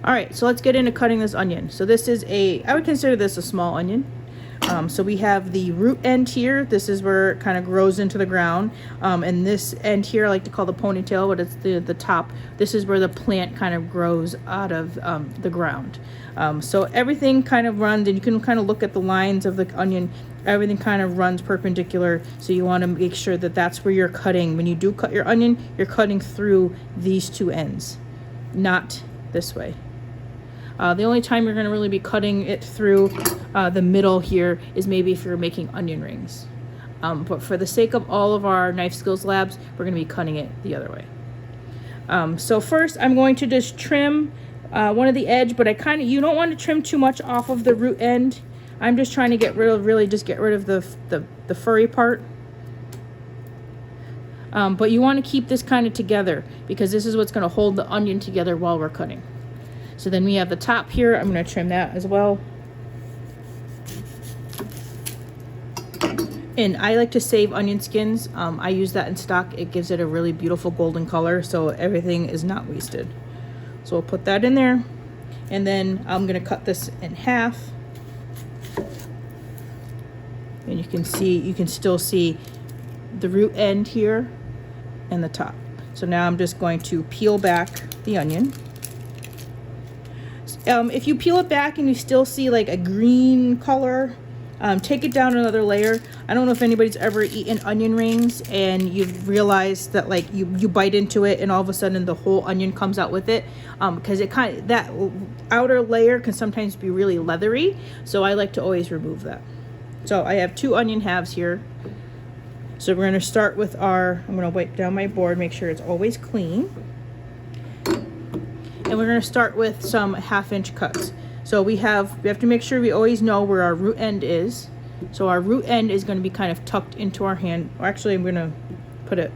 All right, so let's get into cutting this onion. So this is I would consider this a small onion. So we have the root end here. This is where it kind of grows into the ground. And this end here, I like to call the ponytail, but it's the top. This is where the plant kind of grows out of the ground. So everything kind of runs, and you can kind of look at the lines of the onion. Everything kind of runs perpendicular. So you want to make sure that that's where you're cutting. When you do cut your onion, you're cutting through these two ends, not this way. The only time you're going to really be cutting it through the middle here is maybe if you're making onion rings. But for the sake of all of our knife skills labs, we're going to be cutting it the other way. So first I'm going to just trim one of the edge, but you don't want to trim too much off of the root end. I'm just trying to get rid of the furry part. But you want to keep this kind of together because this is what's going to hold the onion together while we're cutting. So then we have the top here. I'm going to trim that as well. And I like to save onion skins. I use that in stock. It gives it a really beautiful golden color, so everything is not wasted. So we'll put that in there. And then I'm going to cut this in half. And you can still see the root end here and the top. So now I'm just going to peel back the onion. If you peel it back and you still see like a green color, take it down another layer. I don't know if anybody's ever eaten onion rings and you've realized that like you bite into it and all of a sudden the whole onion comes out with it, because that outer layer can sometimes be really leathery. So I like to always remove that. So I have 2 onion halves here. So we're going to start with I'm going to wipe down my board, make sure it's always clean. And we're going to start with some 1/2-inch cuts. So we have to make sure we always know where our root end is. So our root end is going to be kind of tucked into our hand. Or actually, I'm going to put it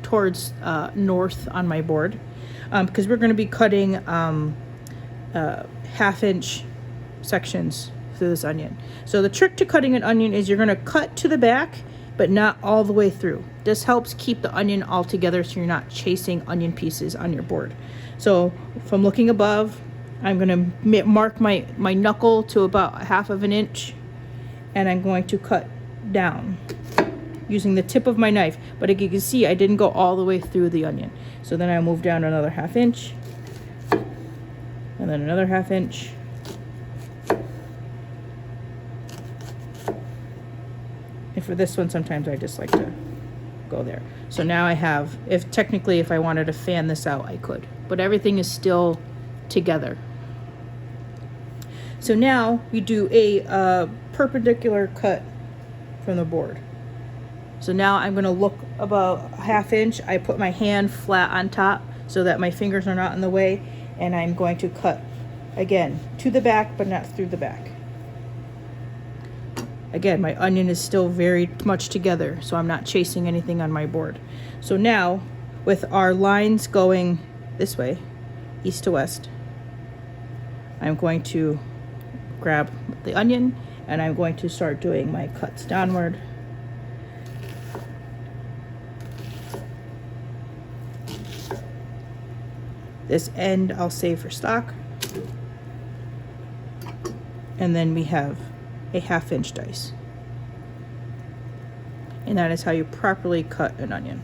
towards north on my board, because we're going to be cutting 1/2-inch sections through this onion. So the trick to cutting an onion is you're going to cut to the back, but not all the way through. This helps keep the onion all together so you're not chasing onion pieces on your board. So from looking above, I'm going to mark my knuckle to about 1/2 inch, and I'm going to cut down using the tip of my knife. But as you can see, I didn't go all the way through the onion. So then I move down another 1/2 inch, and then another 1/2 inch. And for this one, sometimes I just like to go there. So now I have, if I wanted to fan this out, I could. But everything is still together. So now we do a perpendicular cut from the board. So now I'm going to look about 1/2 inch. I put my hand flat on top so that my fingers are not in the way. And I'm going to cut, again, to the back, but not through the back. Again, my onion is still very much together, so I'm not chasing anything on my board. So now, with our lines going this way, east to west, I'm going to grab the onion and I'm going to start doing my cuts downward. This end I'll save for stock. And then we have a 1/2 inch dice. And that is how you properly cut an onion.